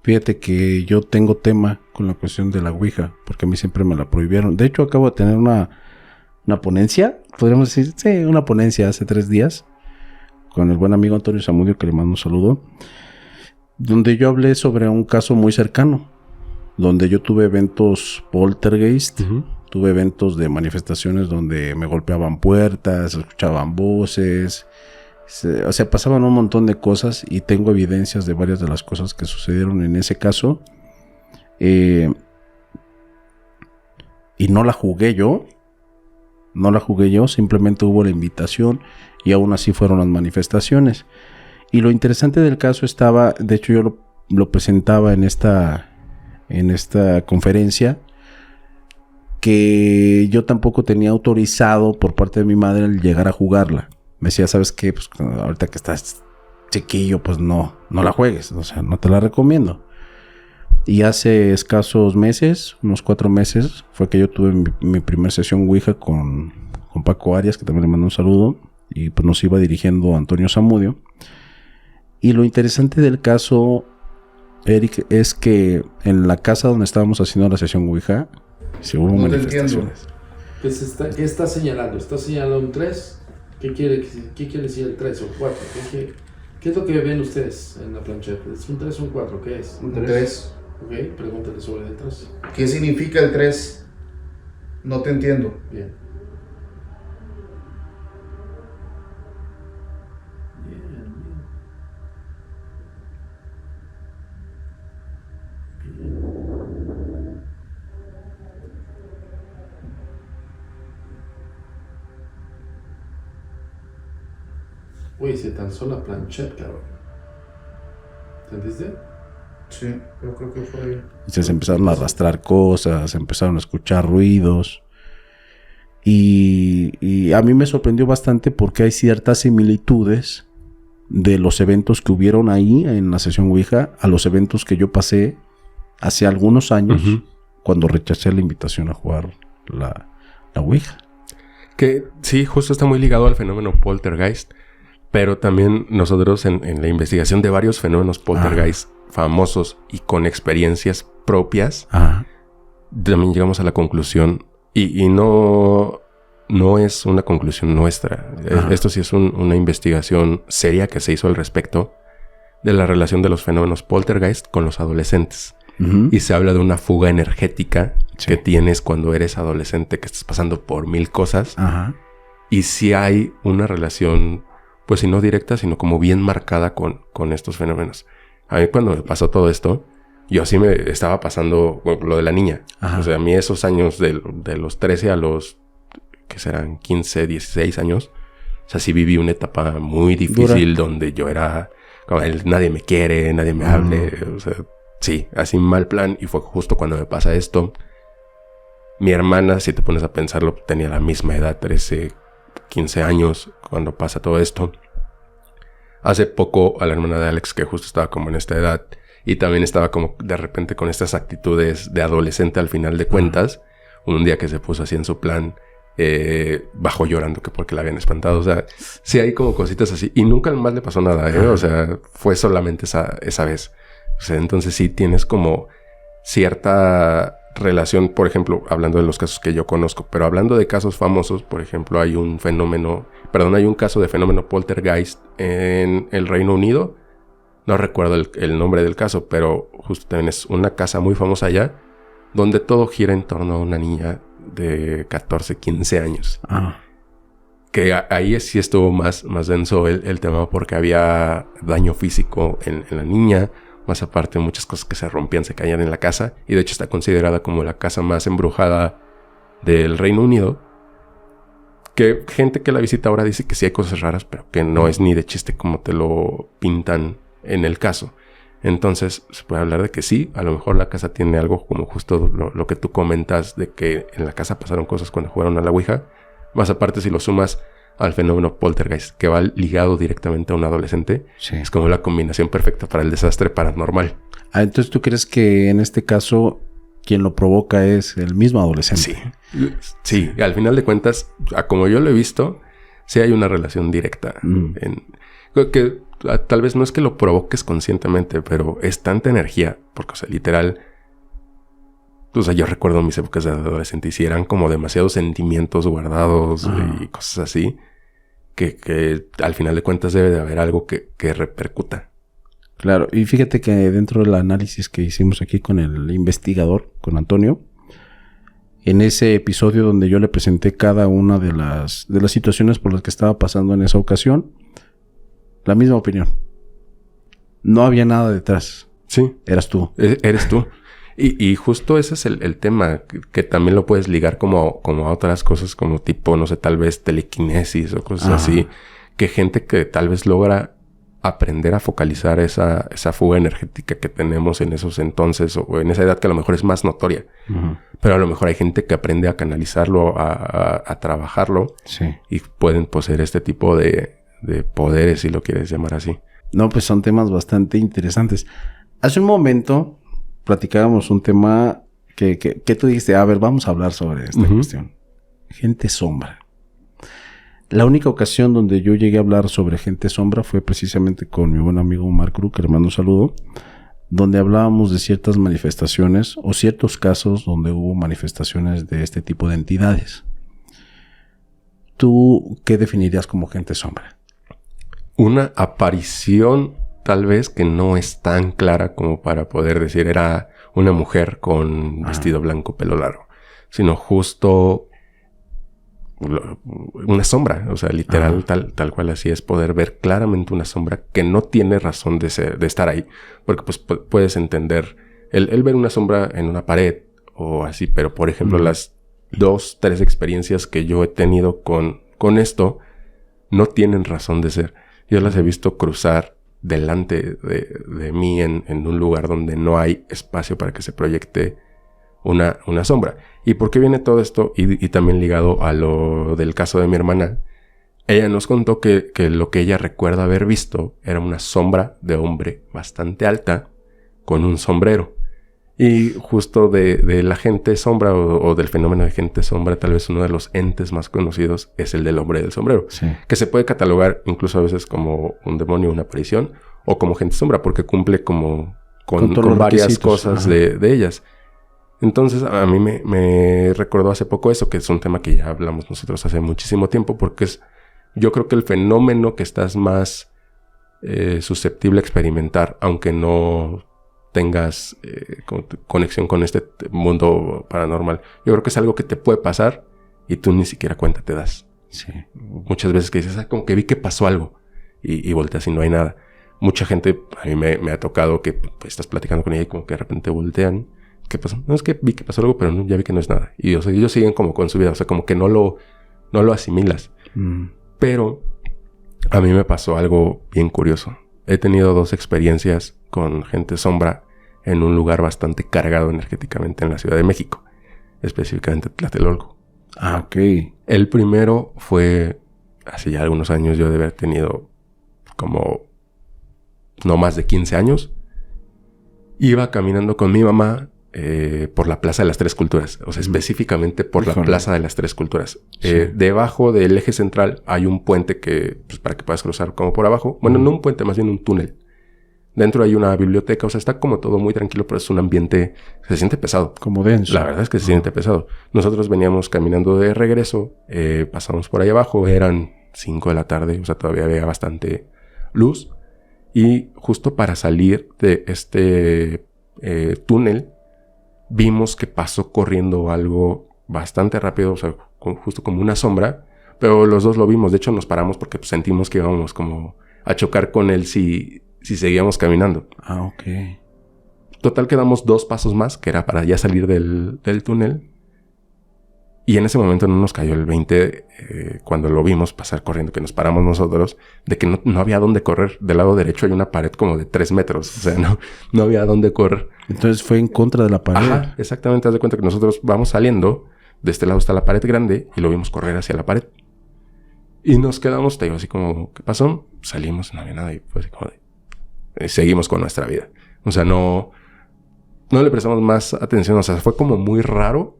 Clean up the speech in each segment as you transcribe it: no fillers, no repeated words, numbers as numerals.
Fíjate que yo tengo tema con la cuestión de la Ouija, porque a mí siempre me la prohibieron. De hecho, acabo de tener una ponencia, podríamos decir, sí, una ponencia hace 3 días, con el buen amigo Antonio Zamudio, que le mando un saludo, donde yo hablé sobre un caso muy cercano, donde yo tuve eventos poltergeist, tuve eventos de manifestaciones donde me golpeaban puertas, escuchaban voces, o sea, pasaban un montón de cosas y tengo evidencias de varias de las cosas que sucedieron en ese caso. Y no la jugué yo, simplemente hubo la invitación y aún así fueron las manifestaciones. Y lo interesante del caso estaba, de hecho yo lo presentaba en esta conferencia, que yo tampoco tenía autorizado por parte de mi madre el llegar a jugarla. Me decía, ¿sabes qué? Pues ahorita que estás chiquillo, pues no la juegues, o sea, no te la recomiendo. Y hace escasos meses, unos 4 meses, fue que yo tuve mi primer sesión Ouija con Paco Arias, que también le mando un saludo, y pues nos iba dirigiendo Antonio Zamudio. Y lo interesante del caso, Eric, es que en la casa donde estábamos haciendo la sesión Ouija, se hubo manifestaciones. ¿Qué está señalando? ¿Está señalando un 3? ¿Qué quiere decir el 3 o 4? ¿Qué es lo que ven ustedes en la plancheta? ¿Es un 3 o un 4? ¿Qué es? Un 3. Ok, pregúntale sobre el 3. ¿Qué significa el 3? No te entiendo. Bien. Uy, se cansó la plancheta, cabrón. ¿Entendiste? Sí, yo creo que fue ahí. Se empezaron a arrastrar cosas, se empezaron a escuchar ruidos. Y a mí me sorprendió bastante porque hay ciertas similitudes de los eventos que hubieron ahí en la sesión Ouija a los eventos que yo pasé hace algunos años cuando rechacé la invitación a jugar la Ouija. Que sí, justo está muy ligado al fenómeno poltergeist. Pero también nosotros en la investigación de varios fenómenos poltergeist famosos y con experiencias propias, también llegamos a la conclusión, y no es una conclusión nuestra. Esto sí es una investigación seria que se hizo al respecto de la relación de los fenómenos poltergeist con los adolescentes. Y se habla de una fuga energética que tienes cuando eres adolescente, que estás pasando por 1000 cosas. Y sí hay una relación, pues si no directa, sino como bien marcada con estos fenómenos. A mí cuando me pasó todo esto, yo sí me estaba pasando lo de la niña. O sea, a mí esos años de los 13 a los, que serán 15, 16 años, o sea, sí viví una etapa muy difícil donde yo era, como, nadie me quiere, nadie me hable, o sea, sí, así mal plan. Y fue justo cuando me pasa esto. Mi hermana, si te pones a pensarlo, tenía la misma edad, 13, 15 años, cuando pasa todo esto. Hace poco a la hermana de Alex, que justo estaba como en esta edad, y también estaba como de repente con estas actitudes de adolescente al final de cuentas, un día que se puso así en su plan, bajó llorando que porque la habían espantado. O sea, sí hay como cositas así, y nunca más le pasó nada, o sea, fue solamente esa vez. O sea, entonces sí tienes como cierta relación, por ejemplo, hablando de los casos que yo conozco, pero hablando de casos famosos, por ejemplo, hay un caso de fenómeno poltergeist en el Reino Unido. No recuerdo el nombre del caso, pero justo también es una casa muy famosa allá, donde todo gira en torno a una niña de 14, 15 años. Que ahí sí estuvo más denso el tema, porque había daño físico en la niña. Más aparte, muchas cosas que se rompían, se caían en la casa. Y de hecho está considerada como la casa más embrujada del Reino Unido. Que gente que la visita ahora dice que sí hay cosas raras, pero que no es ni de chiste como te lo pintan en el caso. Entonces se puede hablar de que sí, a lo mejor la casa tiene algo como justo lo que tú comentas, de que en la casa pasaron cosas cuando jugaron a la Ouija. Más aparte, si lo sumas al fenómeno poltergeist, que va ligado directamente a un adolescente, es como la combinación perfecta para el desastre paranormal. Entonces tú crees que en este caso quien lo provoca es el mismo adolescente. Sí, al final de cuentas, como yo lo he visto, sí hay una relación directa. Que tal vez no es que lo provoques conscientemente, pero es tanta energía, porque, o sea, literal, o sea, yo recuerdo mis épocas de adolescente y si eran como demasiados sentimientos guardados y cosas así, que al final de cuentas debe de haber algo que repercuta. Claro, y fíjate que dentro del análisis que hicimos aquí con el investigador, con Antonio, en ese episodio donde yo le presenté cada una de las situaciones por las que estaba pasando en esa ocasión, la misma opinión. No había nada detrás. Sí. Eras tú. Eres tú. Y justo ese es el tema, que también lo puedes ligar como a otras cosas, como tipo, no sé, tal vez telequinesis o cosas así. Que gente que tal vez logra aprender a focalizar esa fuga energética que tenemos en esos entonces o en esa edad que a lo mejor es más notoria. Uh-huh. Pero a lo mejor hay gente que aprende a canalizarlo, a trabajarlo. Sí. Y pueden poseer este tipo de poderes, si lo quieres llamar así. No, pues son temas bastante interesantes. Hace un momento platicábamos un tema que tú dijiste, a ver, vamos a hablar sobre esta cuestión. Gente sombra. La única ocasión donde yo llegué a hablar sobre gente sombra fue precisamente con mi buen amigo Mark Krug, que le mando un saludo, donde hablábamos de ciertas manifestaciones o ciertos casos donde hubo manifestaciones de este tipo de entidades. ¿Tú qué definirías como gente sombra? Una aparición tal vez que no es tan clara como para poder decir era una mujer con vestido blanco, pelo largo, sino justo una sombra, o sea, literal, tal cual así es, poder ver claramente una sombra que no tiene razón de estar ahí, porque pues puedes entender el ver una sombra en una pared o así, pero por ejemplo las 2, 3 experiencias que yo he tenido con esto no tienen razón de ser. Yo las he visto cruzar delante de mí en un lugar donde no hay espacio para que se proyecte una sombra. ¿Y por qué viene todo esto? Y también ligado a lo del caso de mi hermana. Ella nos contó que lo que ella recuerda haber visto era una sombra de hombre bastante alta con un sombrero. Y justo de la gente sombra o del fenómeno de gente sombra, tal vez uno de los entes más conocidos es el del hombre del sombrero. Sí. Que se puede catalogar incluso a veces como un demonio, una aparición, o como gente sombra, porque cumple como con varias cosas de ellas. Entonces a mí me recordó hace poco eso, que es un tema que ya hablamos nosotros hace muchísimo tiempo, porque yo creo que el fenómeno que estás más susceptible a experimentar, aunque no tengas conexión con este mundo paranormal, yo creo que es algo que te puede pasar y tú ni siquiera cuenta te das. Sí. Muchas veces que dices, como que vi que pasó algo y volteas y no hay nada. Mucha gente, a mí me ha tocado que pues, estás platicando con ella y como que de repente voltean. ¿Qué pasó? No, es que vi que pasó algo, pero no, ya vi que no es nada. Y o sea, ellos siguen como con su vida, o sea, como que no lo asimilas. Pero a mí me pasó algo bien curioso. He tenido 2 experiencias con gente sombra en un lugar bastante cargado energéticamente en la Ciudad de México, específicamente Tlatelolco. Ok. El primero fue hace ya algunos años. Yo debe haber tenido como no más de 15 años. Iba caminando con mi mamá por la Plaza de las Tres Culturas, o sea, específicamente por la Plaza de las Tres Culturas. Sí. Debajo del eje central hay un puente que, pues, para que puedas cruzar como por abajo. Bueno, no un puente, más bien un túnel. Dentro hay una biblioteca, o sea, está como todo muy tranquilo, pero es un ambiente, se siente pesado. Como denso. La verdad es que se siente pesado. Nosotros veníamos caminando de regreso, pasamos por ahí abajo, eran 5 de la tarde, o sea, todavía había bastante luz. Y justo para salir de este túnel, vimos que pasó corriendo algo bastante rápido, o sea, justo como una sombra, pero los 2 lo vimos. De hecho, nos paramos porque pues, sentimos que íbamos como a chocar con él si seguíamos caminando. Ah, ok. Total, que damos 2 pasos más, que era para ya salir del túnel. Y en ese momento no nos cayó el 20 cuando lo vimos pasar corriendo, que nos paramos nosotros, de que no había dónde correr. Del lado derecho hay una pared como de 3 metros. O sea, no había dónde correr. Entonces fue en contra de la pared. Ajá, exactamente. Haz de cuenta que nosotros vamos saliendo, de este lado está la pared grande y lo vimos correr hacia la pared. Y nos quedamos, te digo, así como, ¿qué pasó? Salimos, no había nada y pues así como seguimos con nuestra vida. O sea, no le prestamos más atención. O sea, fue como muy raro,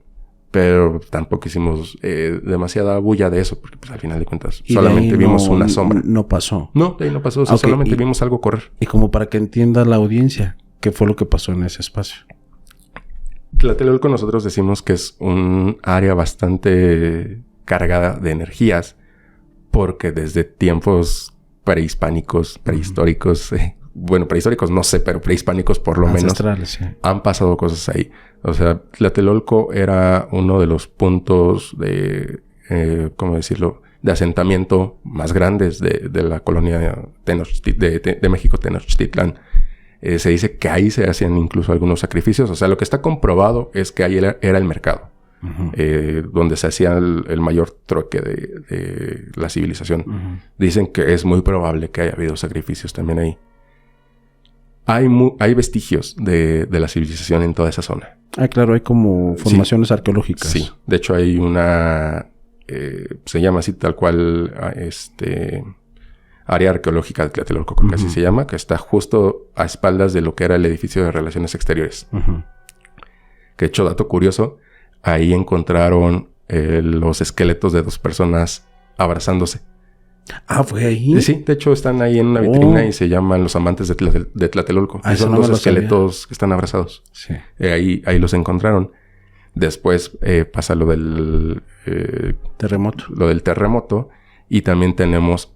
Pero tampoco hicimos demasiada bulla de eso, porque pues al final de cuentas Y solamente de ahí vimos una sombra. No pasó. No, de ahí no pasó, o sea, Ok, solamente y- vimos algo correr. Y como para que entienda la audiencia, ¿qué fue lo que pasó en ese espacio? Tlatelolco nosotros decimos que es un área bastante cargada de energías, porque desde tiempos prehispánicos, prehistóricos, bueno, prehistóricos no sé, pero prehispánicos por lo menos, Ancestrales, sí. han pasado cosas ahí. O sea, Tlatelolco era uno de los puntos de, ¿cómo decirlo?, de asentamiento más grandes de la colonia de México, Tenochtitlán. Se dice que ahí se hacían incluso algunos sacrificios. O sea, lo que está comprobado es que ahí era el mercado, donde se hacía el mayor troque de la civilización. Dicen que es muy probable que haya habido sacrificios también ahí. Hay vestigios de la civilización en toda esa zona. Ah, claro, hay como formaciones arqueológicas. Sí, de hecho hay una... se llama así tal cual... área arqueológica de Tlatelolco, creo que así se llama, que está justo a espaldas de lo que era el edificio de Relaciones Exteriores. Que hecho, dato curioso, ahí encontraron los esqueletos de 2 personas abrazándose. Ah, ¿fue ahí? Sí, de hecho están ahí en una vitrina y se llaman los amantes de Tlatelolco. Ah, Y eso son no me 2 lo esqueletos que están abrazados. Sí. Ahí los encontraron. Después pasa lo del... Terremoto. lo del terremoto. Y también tenemos...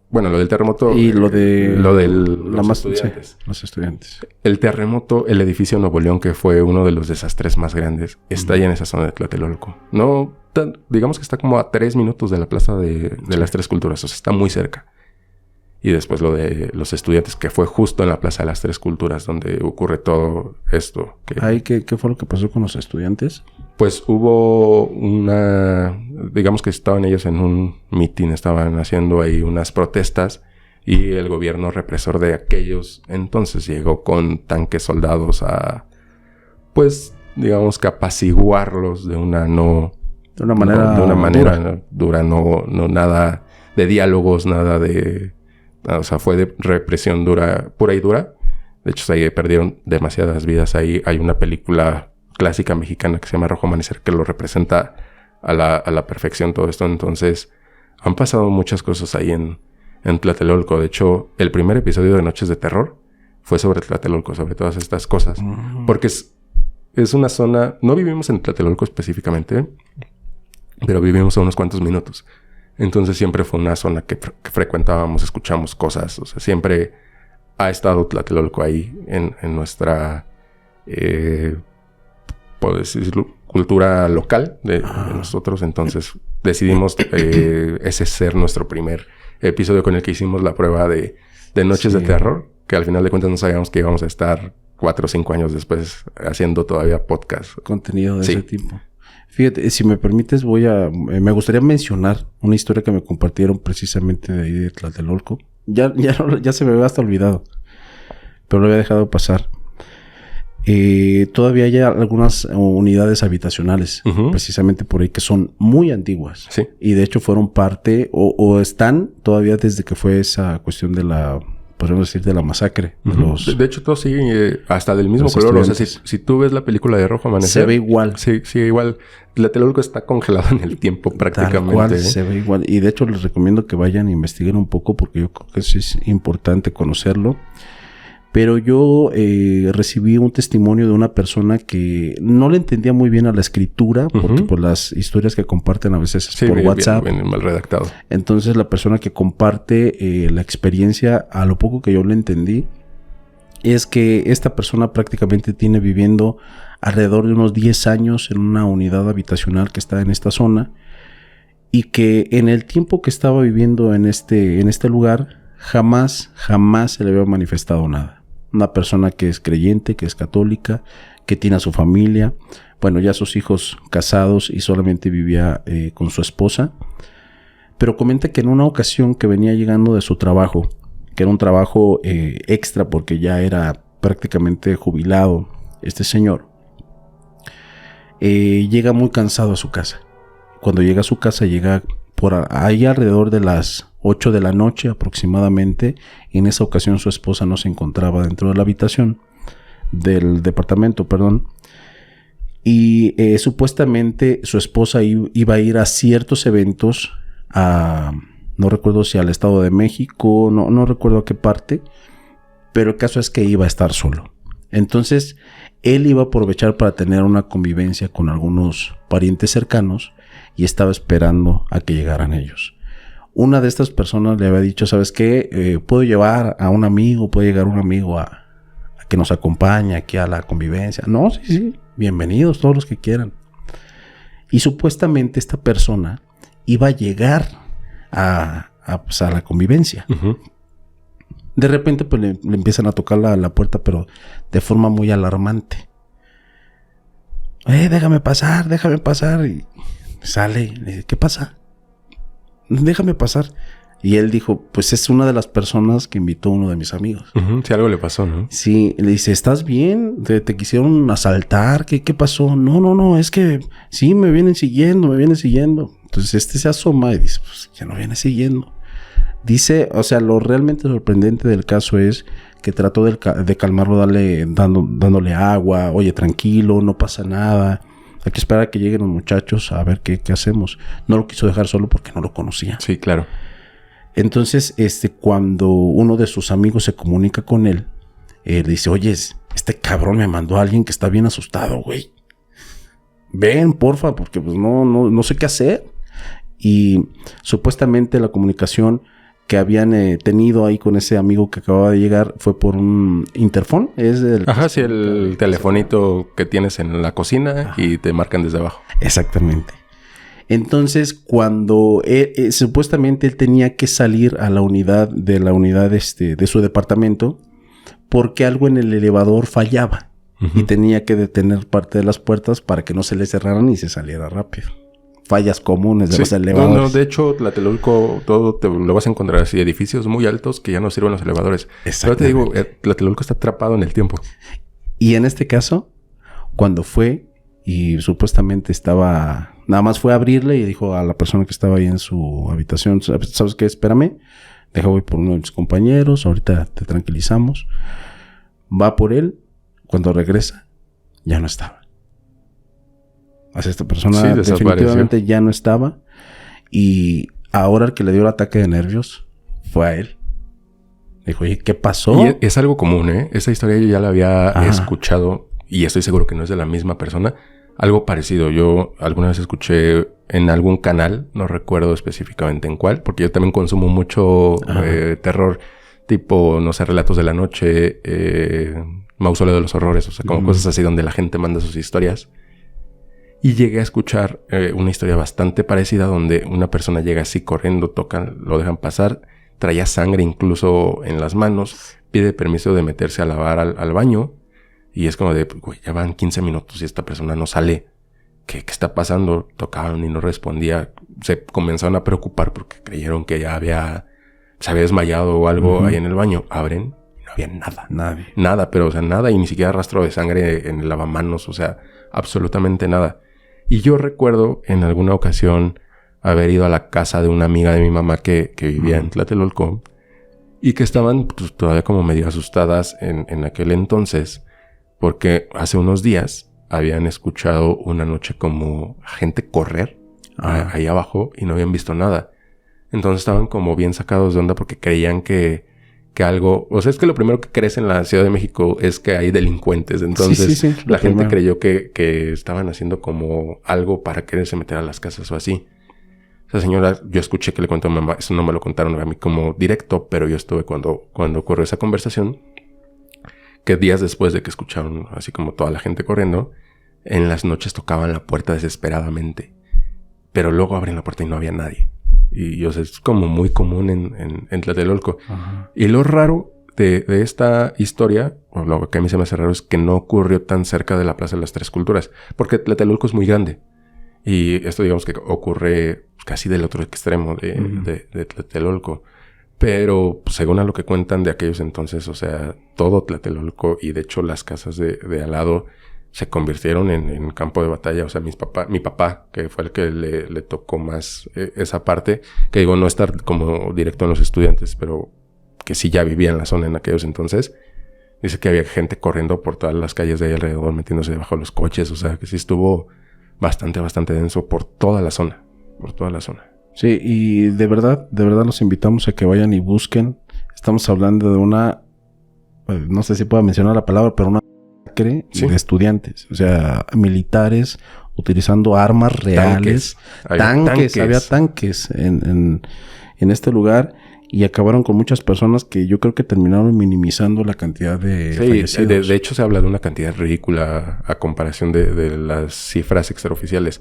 Bueno, lo del terremoto... Y lo de... los estudiantes. Sí, los estudiantes. El terremoto, el edificio Nuevo León, que fue uno de los desastres más grandes, está allá en esa zona de Tlatelolco. No, digamos que está como a 3 minutos de la plaza de las Tres Culturas. O sea, está muy cerca. Y después lo de los estudiantes, que fue justo en la plaza de las Tres Culturas, donde ocurre todo esto. Ahí, ¿qué fue lo que pasó con los estudiantes? Pues hubo una... Digamos que estaban ellos en un meeting, estaban haciendo ahí unas protestas y el gobierno represor de aquellos entonces llegó con tanques soldados a... Pues, digamos que apaciguarlos de una De una manera... de una manera dura, no nada de diálogos, nada de... O sea, fue de represión dura, pura y dura. De hecho, ahí perdieron demasiadas vidas. Ahí hay una película clásica mexicana que se llama Rojo Amanecer que lo representa a la perfección todo esto. Entonces, han pasado muchas cosas ahí en Tlatelolco. De hecho, el primer episodio de Noches de Terror fue sobre Tlatelolco, sobre todas estas cosas. Porque es una zona... No vivimos en Tlatelolco específicamente, pero vivimos a unos cuantos minutos. Entonces siempre fue una zona que frecuentábamos, escuchamos cosas. O sea, siempre ha estado Tlatelolco ahí en nuestra, puedo decirlo, cultura local de nosotros. Entonces decidimos ese ser nuestro primer episodio con el que hicimos la prueba de Noches de Terror. Que al final de cuentas no sabíamos que íbamos a estar 4 o 5 años después haciendo todavía podcast. Contenido de ese tipo. Fíjate, si me permites, me gustaría mencionar una historia que me compartieron precisamente de ahí de Tlatelolco. Ya se me había hasta olvidado, pero lo había dejado pasar. Todavía hay algunas unidades habitacionales, precisamente por ahí, que son muy antiguas. Sí. Y de hecho fueron parte, o están todavía desde que fue esa cuestión de la... podríamos decir, de la masacre. De hecho, todo sigue hasta del mismo color. O sea, si tú ves la película de Rojo Amanecer... Se ve igual. Sí, igual. Tlatelolco está congelado en el tiempo prácticamente. Tal cual, se ve igual. Y de hecho, les recomiendo que vayan a investigar un poco porque yo creo que sí es importante conocerlo. Pero yo recibí un testimonio de una persona que no le entendía muy bien a la escritura, porque por las historias que comparten a veces por WhatsApp. Bien mal redactado. Entonces la persona que comparte la experiencia, a lo poco que yo le entendí, es que esta persona prácticamente tiene viviendo alrededor de unos 10 años en una unidad habitacional que está en esta zona, y que en el tiempo que estaba viviendo en este lugar, jamás se le había manifestado nada. Una persona que es creyente, que es católica, que tiene a su familia, bueno, ya sus hijos casados y solamente vivía con su esposa. Pero comenta que en una ocasión que venía llegando de su trabajo, que era un trabajo extra porque ya era prácticamente jubilado este señor, llega muy cansado a su casa. Cuando llega a su casa, llega por ahí alrededor de las 8 de la noche aproximadamente. Y en esa ocasión su esposa no se encontraba dentro de la habitación del departamento, Y supuestamente su esposa iba a ir a ciertos eventos, no recuerdo si al Estado de México, no recuerdo a qué parte, pero el caso es que iba a estar solo. Entonces, él iba a aprovechar para tener una convivencia con algunos parientes cercanos y estaba esperando a que llegaran ellos. Una de estas personas le había dicho, ¿sabes qué? Puedo llevar a un amigo, puede llegar un amigo a que nos acompañe aquí a la convivencia. No, sí, bienvenidos todos los que quieran. Y supuestamente esta persona iba a llegar a la convivencia. Uh-huh. De repente pues le empiezan a tocar la puerta, pero de forma muy alarmante. Déjame pasar. Y sale, le dice, ¿qué pasa? Déjame pasar. Y él dijo, pues es una de las personas que invitó uno de mis amigos. Uh-huh. Si algo le pasó, ¿no? Sí, le dice, ¿estás bien? ¿Te quisieron asaltar? ¿Qué pasó? No, es que sí, me vienen siguiendo. Entonces se asoma y dice, pues ya no viene siguiendo. Dice, o sea, lo realmente sorprendente del caso es que trató de calmarlo dándole agua. Oye, tranquilo, no pasa nada. Hay que esperar a que lleguen los muchachos a ver qué hacemos. No lo quiso dejar solo porque no lo conocía. Sí, claro. Entonces, cuando uno de sus amigos se comunica con él, le dice, oye, este cabrón me mandó a alguien que está bien asustado, güey. Ven, porfa, porque pues no sé qué hacer. Y supuestamente la comunicación que habían tenido ahí con ese amigo que acababa de llegar fue por un interfón. Ajá, sí, el telefonito que tienes en la cocina. Ajá. Y te marcan desde abajo. Exactamente. Entonces, cuando supuestamente él tenía que salir a la unidad de su departamento porque algo en el elevador fallaba. Uh-huh. Y tenía que detener parte de las puertas para que no se le cerraran y se saliera rápido. Fallas comunes de los elevadores. No, de hecho, Tlatelolco, todo lo vas a encontrar así, edificios muy altos que ya no sirven los elevadores. Pero te digo, Tlatelolco está atrapado en el tiempo. Y en este caso, cuando fue y supuestamente nada más fue a abrirle y dijo a la persona que estaba ahí en su habitación, ¿sabes qué? Espérame, voy por uno de mis compañeros, ahorita te tranquilizamos. Va por él, cuando regresa, ya no estaba. O sea, esta persona definitivamente ya no estaba. Y ahora el que le dio el ataque de nervios fue a él. Dijo, oye, ¿qué pasó? Y es algo común, ¿eh? Esa historia yo ya la había escuchado y estoy seguro que no es de la misma persona. Algo parecido. Yo alguna vez escuché en algún canal, no recuerdo específicamente en cuál, porque yo también consumo mucho terror, tipo, no sé, Relatos de la Noche, Mausoleo de los Horrores, o sea, como cosas así donde la gente manda sus historias. Y llegué a escuchar una historia bastante parecida donde una persona llega así corriendo, tocan, lo dejan pasar, traía sangre incluso en las manos, pide permiso de meterse a lavar al baño y es como de, güey, ya van 15 minutos y esta persona no sale. ¿Qué está pasando? Tocaban y no respondía. Se comenzaron a preocupar porque creyeron que ya se había desmayado o algo ahí en el baño. Abren y no había nada. Nada, pero o sea, nada y ni siquiera rastro de sangre en el lavamanos, o sea, absolutamente nada. Y yo recuerdo en alguna ocasión haber ido a la casa de una amiga de mi mamá que vivía en Tlatelolco y que estaban pues, todavía como medio asustadas en aquel entonces porque hace unos días habían escuchado una noche como gente correr ahí abajo y no habían visto nada. Entonces estaban como bien sacados de onda porque creían que algo... O sea, es que lo primero que crees en la Ciudad de México es que hay delincuentes. Entonces, sí, la gente creyó que estaban haciendo como algo para quererse meter a las casas o así. Esa señora, yo escuché que le contó a mi mamá. Eso no me lo contaron a mí como directo, pero yo estuve cuando ocurrió esa conversación. Que días después de que escucharon así como toda la gente corriendo, en las noches tocaban la puerta desesperadamente. Pero luego abren la puerta y no había nadie. Y o sea, es como muy común en Tlatelolco. Ajá. Y lo raro de esta historia, o lo que a mí se me hace raro, es que no ocurrió tan cerca de la Plaza de las Tres Culturas. Porque Tlatelolco es muy grande. Y esto digamos que ocurre casi del otro extremo de Tlatelolco. Pero pues, según a lo que cuentan de aquellos entonces, o sea, todo Tlatelolco y de hecho las casas de al lado se convirtieron en campo de batalla. O sea, mi papá, que fue el que le tocó más esa parte, que digo, no estar como directo en los estudiantes, pero que sí ya vivía en la zona en aquellos entonces, Dice que había gente corriendo por todas las calles de ahí alrededor, metiéndose debajo de los coches. O sea, que sí estuvo bastante denso por toda la zona. Sí, y de verdad los invitamos a que vayan y busquen. Estamos hablando de una, no sé si puedo mencionar la palabra, pero una masacre de estudiantes. O sea, militares utilizando armas reales. Había tanques en este lugar. Y acabaron con muchas personas que yo creo que terminaron minimizando la cantidad de fallecidos. De hecho se habla de una cantidad ridícula a comparación de las cifras extraoficiales.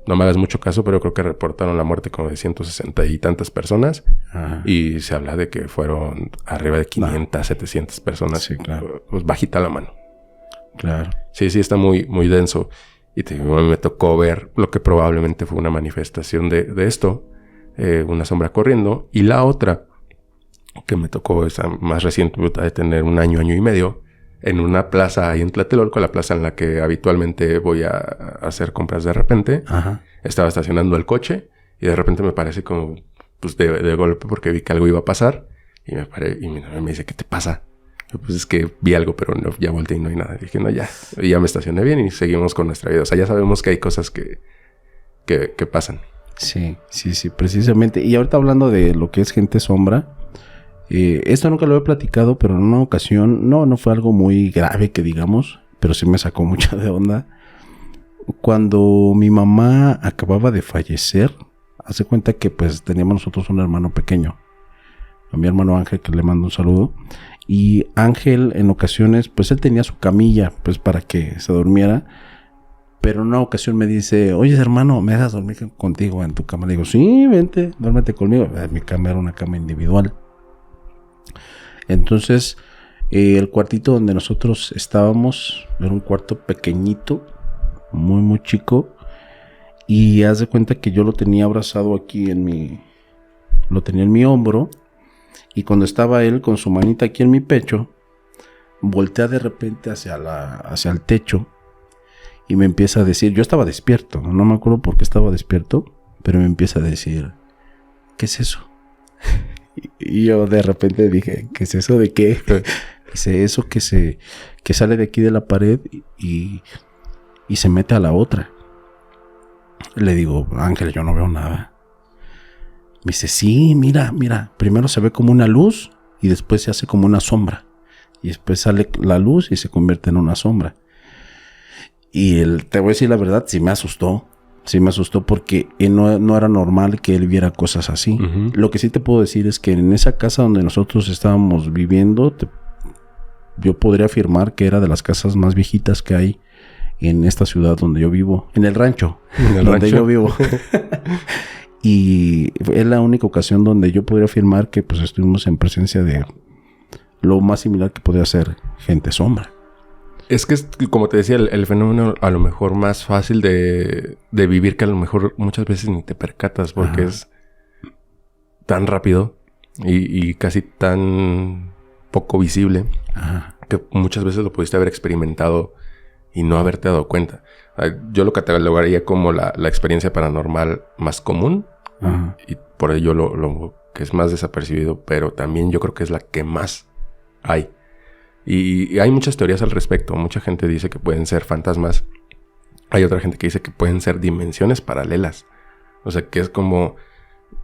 No me hagas mucho caso, pero creo que reportaron la muerte como de 160 y tantas personas. Ajá. Y se habla de que fueron arriba de 500, 700 personas. Sí, claro. Pues bajita la mano. Claro. Sí, está muy denso. Y me tocó ver lo que probablemente fue una manifestación de esto. Una sombra corriendo. Y la otra, que me tocó, esa más reciente, de tener un año y medio, en una plaza ahí en Tlatelolco, la plaza en la que habitualmente voy a hacer compras de repente. Ajá. Estaba estacionando el coche y de repente me parece como, pues de golpe, porque vi que algo iba a pasar, y me paré y mi novia me dice, ¿qué te pasa? Yo, pues es que vi algo, pero no, ya volteé y no hay nada. Dije, no, ya. Y ya me estacioné bien y seguimos con nuestra vida. O sea, ya sabemos que hay cosas que pasan. Sí, precisamente. Y ahorita hablando de lo que es gente sombra, esto nunca lo he platicado, pero en una ocasión, no fue algo muy grave que digamos, pero sí me sacó mucha de onda. Cuando mi mamá acababa de fallecer, hace cuenta que pues teníamos nosotros un hermano pequeño, a mi hermano Ángel, que le mando un saludo. Y Ángel en ocasiones, pues él tenía su camilla, pues para que se durmiera. Pero en una ocasión me dice, oye hermano, ¿me dejas dormir contigo en tu cama? Le digo, sí, vente, duérmete conmigo. Mi cama era una cama individual. Entonces, el cuartito donde nosotros estábamos era un cuarto pequeñito, muy chico. Y haz de cuenta que yo lo tenía abrazado aquí lo tenía en mi hombro. Y cuando estaba él con su manita aquí en mi pecho, voltea de repente hacia el techo. Y me empieza a decir, yo estaba despierto, no me acuerdo por qué estaba despierto, pero me empieza a decir, ¿qué es eso? Y yo de repente dije, ¿qué es eso de qué? Dice, eso que sale de aquí de la pared y se mete a la otra. Le digo, Ángel, yo no veo nada. Me dice, sí, mira, primero se ve como una luz y después se hace como una sombra. Y después sale la luz y se convierte en una sombra. Y te voy a decir la verdad, sí me asustó porque no era normal que él viera cosas así. Uh-huh. Lo que sí te puedo decir es que en esa casa donde nosotros estábamos viviendo, yo podría afirmar que era de las casas más viejitas que hay en esta ciudad donde yo vivo, en el rancho donde yo vivo. Y es la única ocasión donde yo podría afirmar que pues estuvimos en presencia de lo más similar que podría ser gente sombra. Es que, como te decía, el fenómeno a lo mejor más fácil de vivir, que a lo mejor muchas veces ni te percatas porque es tan rápido y casi tan poco visible. Ajá. Que muchas veces lo pudiste haber experimentado y no haberte dado cuenta. Yo lo catalogaría como la experiencia paranormal más común. Ajá. Y por ello lo que es más desapercibido, pero también yo creo que es la que más hay. Y hay muchas teorías al respecto. Mucha gente dice que pueden ser fantasmas. Hay otra gente que dice que pueden ser dimensiones paralelas. O sea, que es como...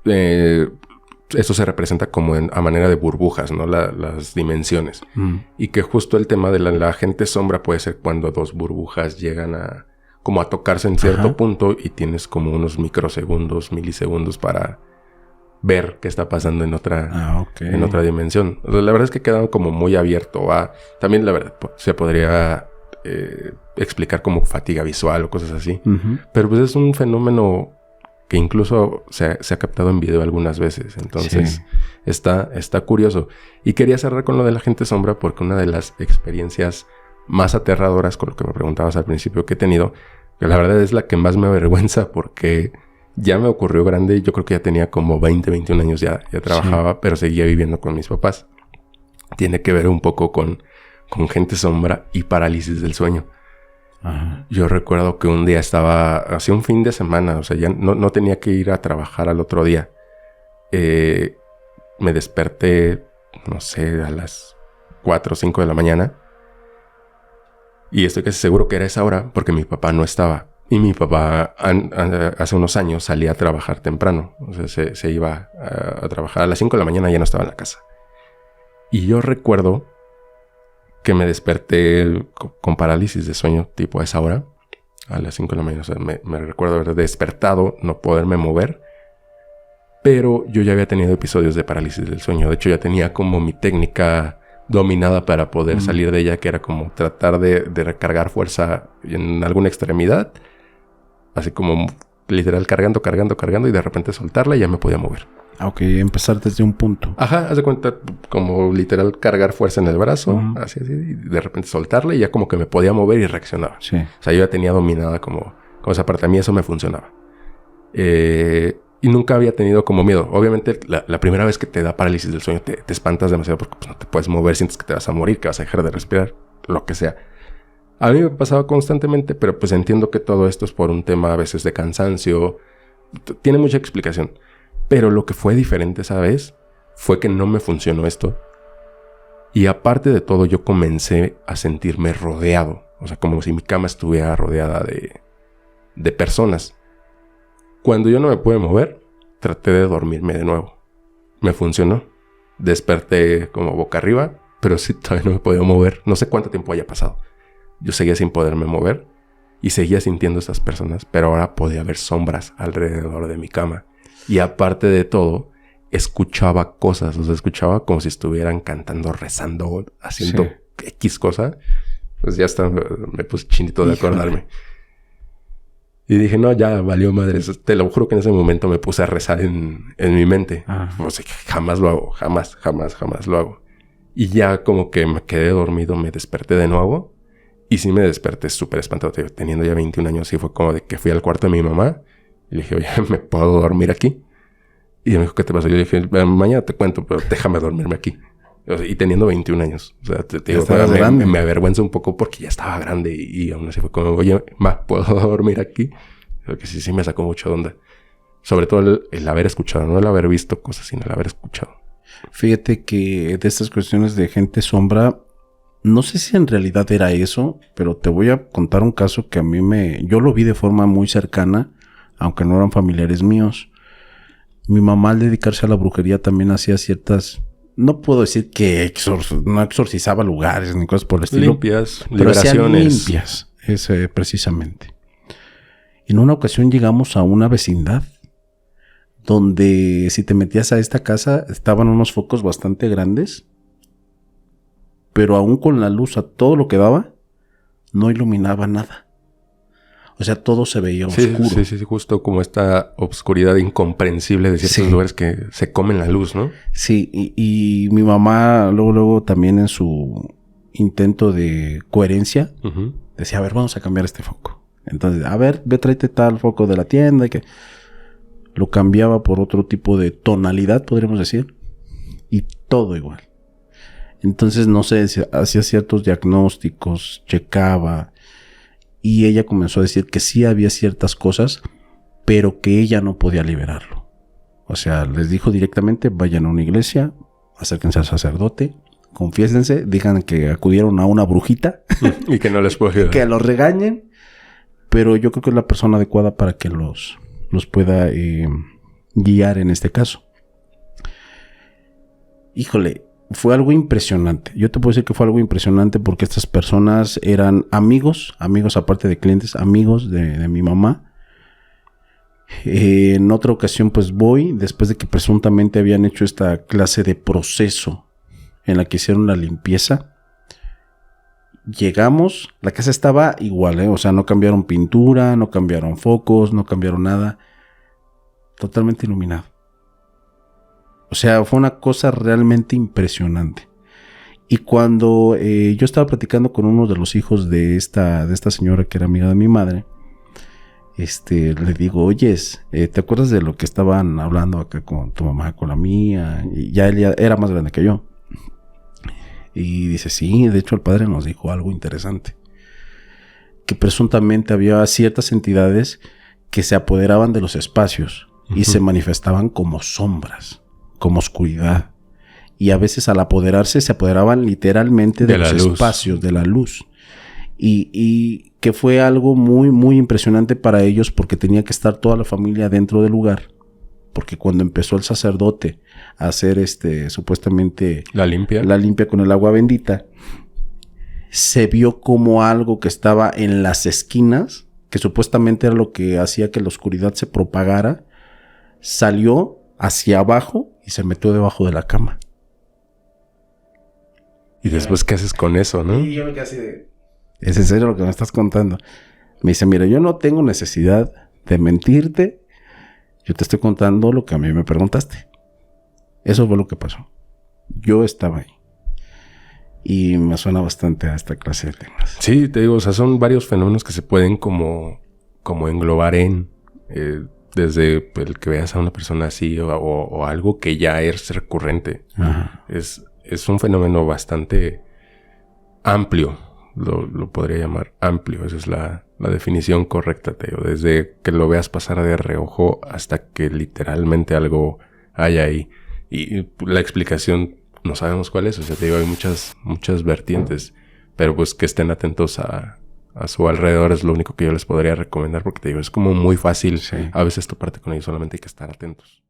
esto se representa como a manera de burbujas, ¿no? Las dimensiones. Y que justo el tema de la gente sombra puede ser cuando dos burbujas llegan a tocarse en cierto punto y tienes como unos microsegundos, milisegundos para ver qué está pasando en otra dimensión. O sea, la verdad es que queda como muy abierto. También la verdad se podría explicar como fatiga visual o cosas así. Uh-huh. Pero pues es un fenómeno que incluso se ha captado en video algunas veces. Entonces está curioso. Y quería cerrar con lo de la gente sombra porque una de las experiencias más aterradoras, con lo que me preguntabas al principio, que he tenido, que la verdad es la que más me avergüenza porque ya me ocurrió grande. Yo creo que ya tenía como 20, 21 años, ya trabajaba, pero seguía viviendo con mis papás. Tiene que ver un poco con gente sombra y parálisis del sueño. Ajá. Yo recuerdo que un día hacía un fin de semana, o sea, ya no tenía que ir a trabajar al otro día. Me desperté, no sé, a las 4 o 5 de la mañana. Y estoy casi seguro que era esa hora porque mi papá no estaba. Y mi papá hace unos años salía a trabajar temprano. O sea, se iba a trabajar a las 5 de la mañana y ya no estaba en la casa. Y yo recuerdo que me desperté con parálisis de sueño tipo a esa hora. A las 5 de la mañana. O sea, me recuerdo haber despertado, no poderme mover. Pero yo ya había tenido episodios de parálisis del sueño. De hecho, ya tenía como mi técnica dominada para poder salir de ella, que era como tratar de recargar fuerza en alguna extremidad. Así como literal cargando y de repente soltarla y ya me podía mover. Ok, empezar desde un punto. Ajá, haz de cuenta como literal cargar fuerza en el brazo, así, y de repente soltarla y ya como que me podía mover y reaccionaba. Sí. O sea, yo ya tenía dominada como esa parte. A mí eso me funcionaba. Y nunca había tenido como miedo. Obviamente, la primera vez que te da parálisis del sueño te espantas demasiado porque pues, no te puedes mover, sientes que te vas a morir, que vas a dejar de respirar, lo que sea. A mí me pasaba constantemente, pero pues entiendo que todo esto es por un tema a veces de cansancio. Tiene mucha explicación. Pero lo que fue diferente esa vez fue que no me funcionó esto. Y aparte de todo, yo comencé a sentirme rodeado. O sea, como si mi cama estuviera rodeada de personas. Cuando yo no me pude mover, traté de dormirme de nuevo. Me funcionó. Desperté como boca arriba, pero sí todavía no me podía mover. No sé cuánto tiempo haya pasado. Yo seguía sin poderme mover y seguía sintiendo estas personas, pero ahora podía ver sombras alrededor de mi cama. Y aparte de todo, escuchaba cosas. O sea, escuchaba como si estuvieran cantando, rezando, haciendo X cosa. Pues ya hasta me puse chinito de acordarme. Y dije, no, ya valió madre. Te lo juro que en ese momento me puse a rezar en mi mente. O sea, jamás lo hago. Jamás lo hago. Y ya como que me quedé dormido, me desperté de nuevo. Y sí me desperté súper espantado. Teniendo ya 21 años, y fue como de que fui al cuarto de mi mamá. Y le dije, oye, ¿me puedo dormir aquí? Y me dijo, ¿qué te pasó? Yo le dije, mañana te cuento, pero déjame dormirme aquí. O sea, y teniendo 21 años. O sea, te digo, me avergüenza un poco porque ya estaba grande. Y aún así fue como, oye, ¿puedo dormir aquí? Porque sí me sacó mucho de onda. Sobre todo el haber escuchado. No el haber visto cosas, sino el haber escuchado. Fíjate que de estas cuestiones de gente sombra, no sé si en realidad era eso, pero te voy a contar un caso que a mí yo lo vi de forma muy cercana, aunque no eran familiares míos. Mi mamá, al dedicarse a la brujería, también hacía ciertas... No puedo decir que no exorcizaba lugares ni cosas por el estilo. Limpias, pero liberaciones. Limpias, precisamente. En una ocasión llegamos a una vecindad donde si te metías a esta casa estaban unos focos bastante grandes, pero aún con la luz a todo lo que daba, no iluminaba nada. O sea, todo se veía oscuro. Sí, justo como esta obscuridad incomprensible de ciertos lugares que se comen la luz, ¿no? Sí, y mi mamá luego también en su intento de coherencia decía, a ver, vamos a cambiar este foco. Entonces, a ver, ve, tráete tal foco de la tienda y que lo cambiaba por otro tipo de tonalidad, podríamos decir, y todo igual. Entonces, no sé, hacía ciertos diagnósticos, checaba, y ella comenzó a decir que sí había ciertas cosas, pero que ella no podía liberarlo. O sea, les dijo directamente, vayan a una iglesia, acérquense al sacerdote, confiésense, digan que acudieron a una brujita. Y que no les puedo ayudar. Que los regañen, pero yo creo que es la persona adecuada para que los pueda guiar en este caso. Híjole, fue algo impresionante. Yo te puedo decir que fue algo impresionante porque estas personas eran amigos aparte de clientes, amigos de mi mamá. En otra ocasión pues voy, después de que presuntamente habían hecho esta clase de proceso en la que hicieron la limpieza. Llegamos, la casa estaba igual, o sea, no cambiaron pintura, no cambiaron focos, no cambiaron nada. Totalmente iluminado. O sea, fue una cosa realmente impresionante. Y cuando yo estaba platicando con uno de los hijos de esta señora que era amiga de mi madre, le digo, oyes, ¿te acuerdas de lo que estaban hablando acá con tu mamá, con la mía? Y ya él era más grande que yo. Y dice, sí, de hecho el padre nos dijo algo interesante. Que presuntamente había ciertas entidades que se apoderaban de los espacios y se manifestaban como sombras, como oscuridad. Y a veces al apoderarse se apoderaban literalmente de los espacios, de la luz. Y que fue algo muy, muy impresionante para ellos porque tenía que estar toda la familia dentro del lugar. Porque cuando empezó el sacerdote a hacer supuestamente la limpia con el agua bendita, se vio como algo que estaba en las esquinas, que supuestamente era lo que hacía que la oscuridad se propagara, salió hacia abajo y se metió debajo de la cama. Y después, ¿qué haces con eso, no? Y yo me quedé así de... ¿Es en serio lo que me estás contando? Me dice, mira, yo no tengo necesidad de mentirte. Yo te estoy contando lo que a mí me preguntaste. Eso fue lo que pasó. Yo estaba ahí. Y me suena bastante a esta clase de temas. Sí, te digo, o sea, son varios fenómenos que se pueden como englobar en... desde el que veas a una persona así o algo que ya es recurrente. Ajá. Es un fenómeno bastante amplio. Lo podría llamar amplio. Esa es la definición correcta, te digo. Desde que lo veas pasar de reojo hasta que literalmente algo haya ahí. Y la explicación no sabemos cuál es. O sea, te digo, hay muchas vertientes. Pero pues que estén atentos a su alrededor es lo único que yo les podría recomendar. Porque te digo, es como muy fácil a veces toparte con ellos. Solamente hay que estar atentos.